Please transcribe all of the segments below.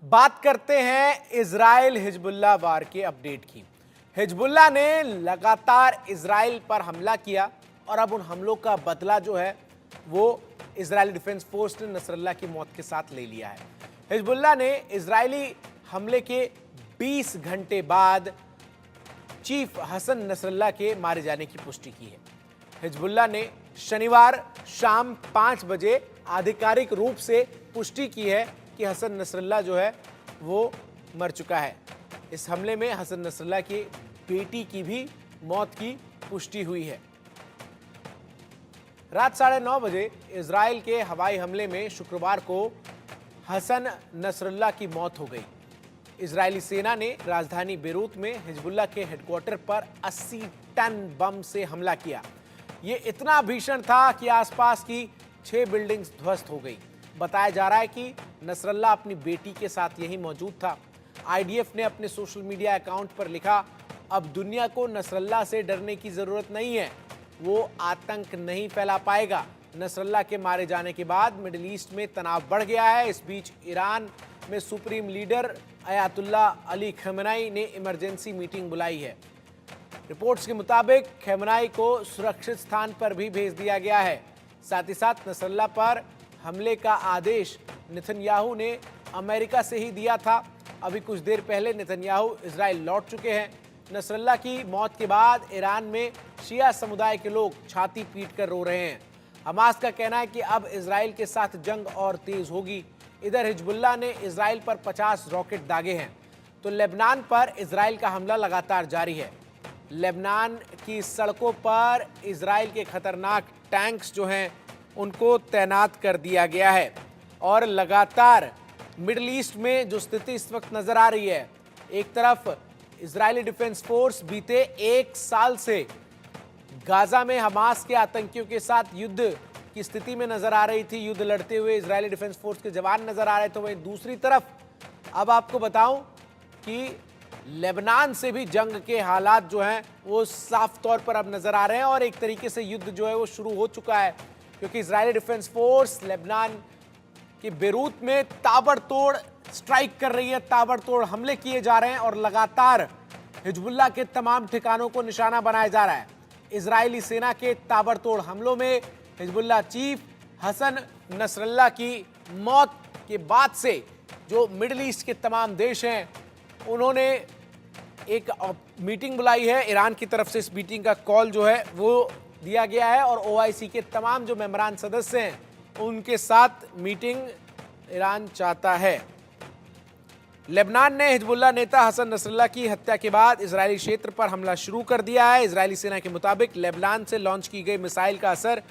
बात करते हैं इजराइल हिजबुल्लाह वार के अपडेट की। हिजबुल्लाह ने लगातार इजराइल पर हमला किया और अब उन हमलों का बदला जो है वो इजरायली डिफेंस फोर्स ने नसरल्लाह की मौत के साथ ले लिया है। हिजबुल्लाह ने इजरायली हमले के 20 घंटे बाद चीफ हसन नसरल्लाह के मारे जाने की पुष्टि की है। हिजबुल्लाह ने शनिवार शाम 5 बजे आधिकारिक रूप से पुष्टि की है कि हसन नसरल्लाह जो है वो मर चुका है। इस हमले में हसन नसरल्लाह की बेटी की भी मौत की पुष्टि हुई है। रात 9:30 बजे इजराइल के हवाई हमले में शुक्रवार को हसन नसरल्लाह की मौत हो गई। इजरायली सेना ने राजधानी बेरूत में हिजबुल्लाह के हेडक्वार्टर पर 80 टन बम से हमला किया। ये इतना भीषण था कि आसपास की 6 बिल्डिंग्स ध्वस्त हो गई। बताया जा रहा है कि नसरल्लाह अपनी बेटी के साथ यहीं मौजूद था। आईडीएफ ने अपने सोशल मीडिया अकाउंट पर लिखा, अब दुनिया को नसरल्लाह से डरने की जरूरत नहीं है, वो आतंक नहीं फैला पाएगा। नसरल्लाह के मारे जाने के बाद मिडिल ईस्ट में तनाव बढ़ गया है। इस बीच ईरान में सुप्रीम लीडर अयातुल्लाह अली खमेनाई ने इमरजेंसी मीटिंग बुलाई है। रिपोर्ट्स के मुताबिक खमेनाई को सुरक्षित स्थान पर भी भेज दिया गया है। साथ ही साथ नसरल्लाह पर हमले का आदेश नेतन्याहू ने अमेरिका से ही दिया था। अभी कुछ देर पहले नेतन्याहू इजराइल लौट चुके हैं। नसरल्लाह की मौत के बाद ईरान में शिया समुदाय के लोग छाती पीट कर रो रहे हैं। हमास का कहना है कि अब इजराइल के साथ जंग और तेज होगी। इधर हिजबुल्लाह ने इजराइल पर 50 रॉकेट दागे हैं, तो लेबनान पर इजराइल का हमला लगातार जारी है। लेबनान की सड़कों पर इजराइल के खतरनाक टैंक्स जो हैं उनको तैनात कर दिया गया है और लगातार मिडिल ईस्ट में जो स्थिति इस वक्त नजर आ रही है, एक तरफ इजरायली डिफेंस फोर्स बीते 1 साल से गाजा में हमास के आतंकियों के साथ युद्ध की स्थिति में नजर आ रही थी। युद्ध लड़ते हुए इजरायली डिफेंस फोर्स के जवान नजर आ रहे थे। वहीं दूसरी तरफ अब आपको बताऊं कि लेबनान से भी जंग के हालात जो हैं वो साफ तौर पर अब नजर आ रहे हैं और एक तरीके से युद्ध जो है वो शुरू हो चुका है, क्योंकि इजरायली डिफेंस फोर्स लेबनान के बेरूत में ताबड़तोड़ स्ट्राइक कर रही है, ताबड़तोड़ हमले किए जा रहे हैं और लगातार हिजबुल्लाह के तमाम ठिकानों को निशाना बनाया जा रहा है। इजरायली सेना के ताबड़तोड़ हमलों में हिजबुल्लाह चीफ हसन नसरल्लाह की मौत के बाद से जो मिडिल ईस्ट के तमाम देश हैं उन्होंने एक मीटिंग बुलाई है। ईरान की तरफ से इस मीटिंग का कॉल जो है वो दिया गया है और ओआईसी के तमाम जो मेंबरान सदस्य हैं उनके साथ मीटिंग ईरान चाहता है। लेबनान ने हिजबुल्लाह नेता हसन नसरल्लाह की हत्या के बाद इजरायली क्षेत्र पर हमला शुरू कर दिया है। इजरायली सेना के मुताबिक लेबनान से लॉन्च की गई मिसाइल का असर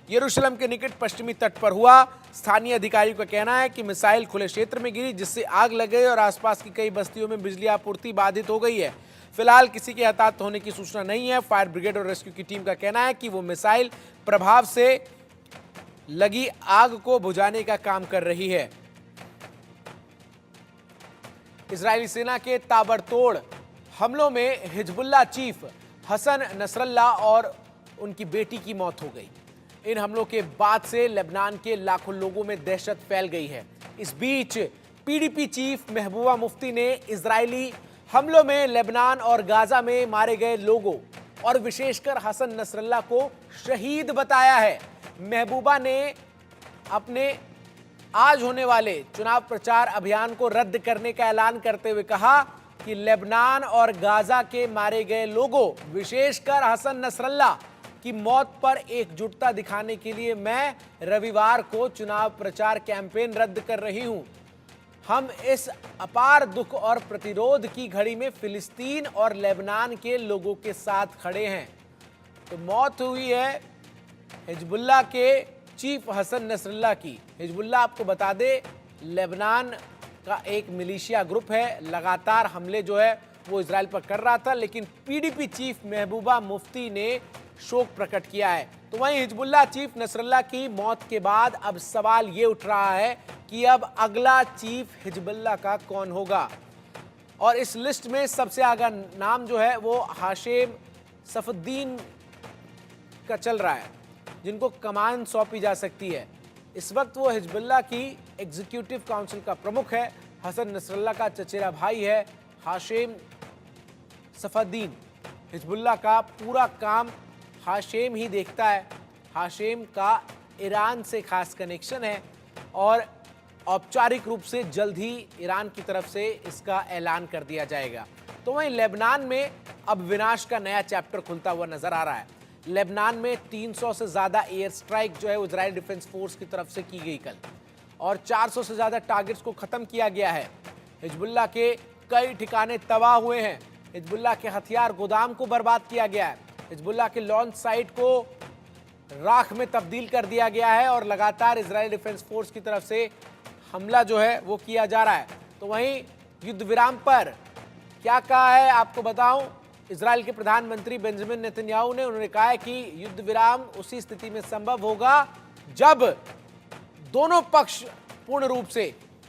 यरूशलेम के निकट पश्चिमी तट पर हुआ। स्थानीय अधिकारियों का कहना है कि मिसाइल खुले क्षेत्र में गिरी, जिससे आग लग गई और आसपास की कई बस्तियों में बिजली आपूर्ति बाधित हो गई है। फिलहाल किसी के हताहत होने की सूचना नहीं है। फायर ब्रिगेड और रेस्क्यू की टीम का कहना है कि वो मिसाइल प्रभाव से लगी आग को बुझाने का काम कर रही है। इजरायली सेना के ताबड़तोड़ हमलों में हिजबुल्लाह चीफ हसन नसरल्लाह और उनकी बेटी की मौत हो गई। इन हमलों के बाद से लेबनान के लाखों लोगों में दहशत फैल गई है। इस बीच पीडीपी चीफ महबूबा मुफ्ती ने इजरायली हमलों में लेबनान और गाजा में मारे गए लोगों और विशेषकर हसन नसरल्लाह को शहीद बताया है। महबूबा ने अपने आज होने वाले चुनाव प्रचार अभियान को रद्द करने का ऐलान करते हुए कहा कि लेबनान और गाजा के मारे गए लोगों, विशेषकर हसन नसरल्लाह की मौत पर एकजुटता दिखाने के लिए मैं रविवार को चुनाव प्रचार कैंपेन रद्द कर रही हूं। हम इस अपार दुख और प्रतिरोध की घड़ी में फिलिस्तीन और लेबनान के लोगों के साथ खड़े हैं। तो मौत हुई है हिजबुल्लाह के चीफ हसन नसरल्लाह की। हिजबुल्लाह आपको बता दे लेबनान का एक मिलिशिया ग्रुप है, लगातार हमले जो है वो इजराइल पर कर रहा था, लेकिन पीडीपी चीफ महबूबा मुफ्ती ने शोक प्रकट किया है। तो वहीं हिजबुल्लाह चीफ नसरल्लाह की मौत के बाद अब सवाल ये उठ रहा है कि अब अगला चीफ हिजबुल्लाह का कौन होगा। और इस लिस्ट में सबसे आगे नाम जो है वो हाशिम सफुद्दीन का चल रहा है, जिनको कमान सौंपी जा सकती है। इस वक्त वो हिजबुल्लाह की एग्जीक्यूटिव काउंसिल का प्रमुख है। हसन नसरल्ला का चचेरा भाई है हाशिम सफाद्दीन। हिजबुल्लाह का पूरा काम हाशिम ही देखता है। हाशिम का ईरान से खास कनेक्शन है और औपचारिक रूप से जल्द ही ईरान की तरफ से इसका ऐलान कर दिया जाएगा। तो वहीं लेबनान में अब विनाश का नया चैप्टर खुलता हुआ नजर आ रहा है। लेबनान में 300 से ज्यादा एयर स्ट्राइक जो है इजराइल डिफेंस फोर्स की तरफ से की गई कल, और 400 से ज्यादा टारगेट्स को खत्म किया गया है। हिजबुल्लाह के कई ठिकाने तबाह हुए हैं। हिजबुल्लाह के हथियार गोदाम को बर्बाद किया गया है। हिजबुल्लाह के लॉन्च साइट को राख में तब्दील कर दिया गया है और लगातार इजराइल डिफेंस फोर्स की तरफ से हमला जो है वो किया जा रहा है। तो वहीं युद्ध विराम पर क्या कहा है आपको बताऊं। इजराइल के प्रधानमंत्री बेंजामिन नेतन्याहू ने उन्होंने कहा है कि युद्ध विराम उसी स्थिति में संभव होगा जब दोनों पक्ष पूर्ण रूप से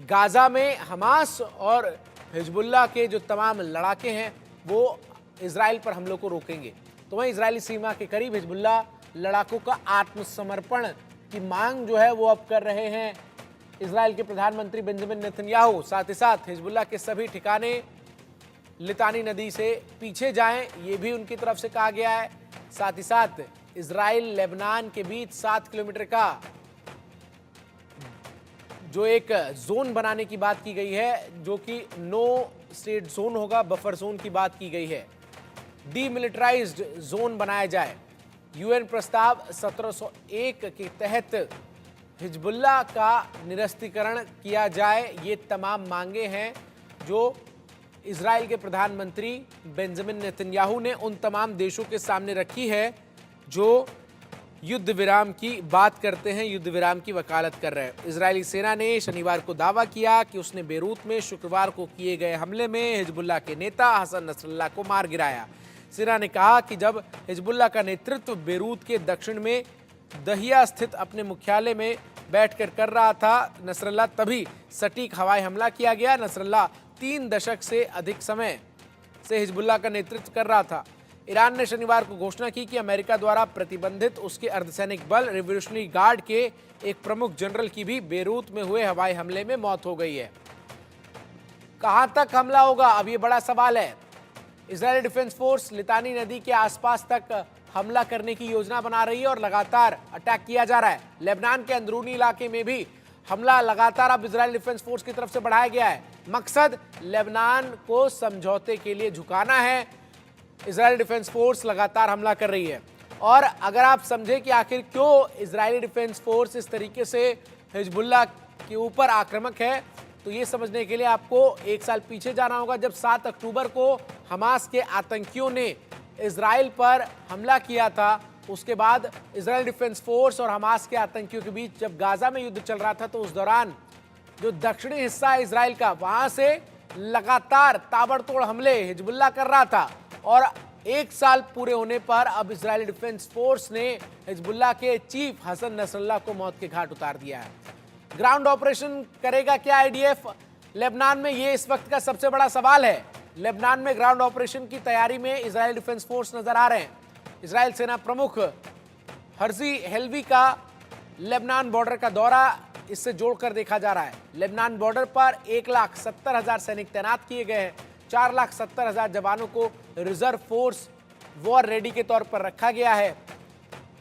गाजा में हमास और हिजबुल्लाह के जो तमाम लड़ाके हैं वो इजराइल पर हमलों को रोकेंगे। तो वहीं इजरायली सीमा के करीब हिजबुल्लाह लड़ाकों का आत्मसमर्पण की मांग जो है वो अब कर रहे हैं इजराइल के प्रधानमंत्री बेंजामिन नेतन्याहू। साथ ही साथ हिजबुल्लाह के सभी ठिकाने लितानी नदी से पीछे जाएं, ये भी उनकी तरफ से कहा गया है। साथ ही साथ इजराइल लेबनान के बीच 7 किलोमीटर का जो एक जोन बनाने की बात की गई है, जो कि नो स्टेट जोन होगा, बफर जोन की बात की गई है। डीमिलिटराइज्ड जोन बनाया जाए। यूएन प्रस्ताव 1701 के तहत हिजबुल्लाह का निरस्तीकरण किया जाए। ये तमाम मांगे हैं जो इजराइल के प्रधानमंत्री बेंजामिन नेतन्याहू ने उन तमाम देशों के सामने रखी है जो युद्ध विराम की बात करते हैं, युद्ध विराम की वकालत कर रहे हैं। इजरायली सेना ने शनिवार को दावा किया कि उसने बेरूत में शुक्रवार को किए गए हमले में हिजबुल्लाह के नेता हसन नसरल्लाह को मार गिराया। सेना ने कहा कि जब हिजबुल्लाह का नेतृत्व बेरूत के दक्षिण में दहिया स्थित अपने मुख्यालय में बैठकर कर रहा था नसरल्लाह, तभी सटीक हवाई हमला किया गया। नसरल्लाह 3 दशक से अधिक समय से हिजबुल्लाह का नेतृत्व कर रहा था। ईरान ने शनिवार को घोषणा की कि अमेरिका द्वारा प्रतिबंधित उसके अर्धसैनिक बल रिवोल्यूशनरी गार्ड के एक प्रमुख जनरल की भी बेरूत में हुए हवाई हमले में मौत हो गई है। कहां तक हमला होगा, अब ये बड़ा सवाल है। इजरायली डिफेंस फोर्स लितानी नदी के आसपास तक हमला करने की योजना बना रही है और लगातार अटैक किया जा रहा है। लेबनान के अंदरूनी इलाके में भी हमला लगातार अब इजरायल डिफेंस फोर्स की तरफ से बढ़ाया गया है। मकसद लेबनान को समझौते के लिए झुकाना है। इजरायल डिफेंस फोर्स लगातार हमला कर रही है। और अगर आप समझें कि आखिर क्यों इजरायली डिफेंस फोर्स इस तरीके से हिजबुल्लाह के ऊपर आक्रामक है, तो ये समझने के लिए आपको 1 साल पीछे जाना होगा, जब 7 अक्टूबर को हमास के आतंकियों ने इजराइल पर हमला किया था। उसके बाद इजरायल डिफेंस फोर्स और हमास के आतंकियों के बीच जब गाजा में युद्ध चल रहा था, तो उस दौरान जो दक्षिणी हिस्सा है इजराइल का, वहां से लगातार ताबड़तोड़ हमले हिजबुल्लाह कर रहा था। और 1 साल पूरे होने पर अब इजरायली डिफेंस फोर्स ने हिजबुल्लाह के चीफ हसन नसरल्लाह को मौत के घाट उतार दिया है। ग्राउंड ऑपरेशन करेगा क्या आईडीएफ लेबनान में, ये इस वक्त का सबसे बड़ा सवाल है। लेबनान में ग्राउंड ऑपरेशन की तैयारी में इजरायल डिफेंस फोर्स नजर आ रहे हैं। इजरायल सेना प्रमुख हर्जी हेल्वी का लेबनान बॉर्डर का दौरा इससे जोड़कर देखा जा रहा है। लेबनान बॉर्डर पर 1,70,000 सैनिक तैनात किए गए हैं। 4,70,000 जवानों को रिजर्व फोर्स वॉर रेडी के तौर पर रखा गया है।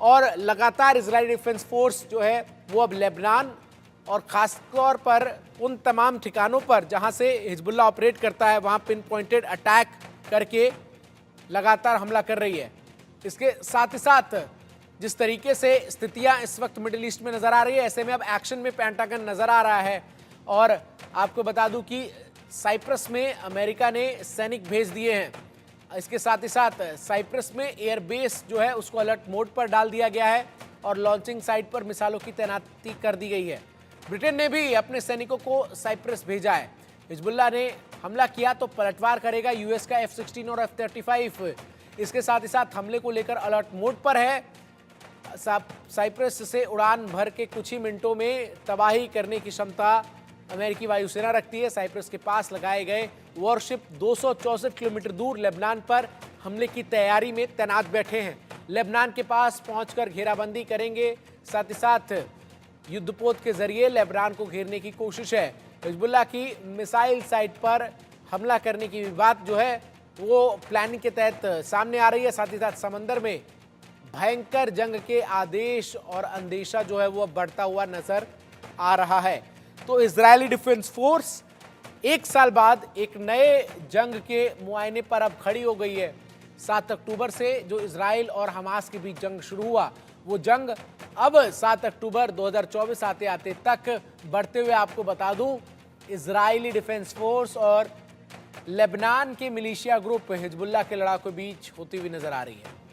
और लगातार इजरायली डिफेंस फोर्स जो है वो अब लेबनान और खास तौर पर उन तमाम ठिकानों पर जहां से हिजबुल्लाह ऑपरेट करता है, वहां पिन पॉइंटेड अटैक करके लगातार हमला कर रही है। इसके साथ ही साथ जिस तरीके से स्थितियां इस वक्त मिडिल ईस्ट में नजर आ रही है, ऐसे में अब एक्शन में पेंटागन नजर आ रहा है। और आपको बता दूं कि साइप्रस में अमेरिका ने सैनिक भेज दिए हैं। इसके साथ ही साथ साइप्रस में एयरबेस जो है उसको अलर्ट मोड पर डाल दिया गया है और लॉन्चिंग साइट पर मिसाइलों की तैनाती कर दी गई है। ब्रिटेन ने भी अपने सैनिकों को साइप्रस भेजा है। हिजबुल्लाह ने हमला किया तो पलटवार करेगा यूएस का F-16 और F-35। इसके साथ ही साथ हमले को लेकर अलर्ट मोड पर है। साइप्रस से उड़ान भर के कुछ ही मिनटों में तबाही करने की क्षमता अमेरिकी वायुसेना रखती है। साइप्रस के पास लगाए गए वॉरशिप 264 किलोमीटर दूर लेबनान पर हमले की तैयारी में तैनात बैठे हैं। लेबनान के पास पहुंचकर घेराबंदी करेंगे। साथ ही साथ युद्धपोत के जरिए लेबनान को घेरने की कोशिश है। हिजबुल्लाह की मिसाइल साइट पर हमला करने की भी बात जो है वो प्लानिंग के तहत सामने आ रही है। साथ ही साथ समंदर में भयंकर जंग के आदेश और अंदेशा जो है वो बढ़ता हुआ नजर आ रहा है। तो इजरायली डिफेंस फोर्स एक साल बाद एक नए जंग के मुआयने पर अब खड़ी हो गई है। 7 अक्टूबर से जो इजराइल और हमास के बीच जंग शुरू हुआ, वो जंग अब 7 अक्टूबर 2024 आते आते तक बढ़ते हुए आपको बता दूं, इजरायली डिफेंस फोर्स और लेबनान के मिलिशिया ग्रुप हिजबुल्लाह के लड़ाकों के बीच होती हुई नजर आ रही है।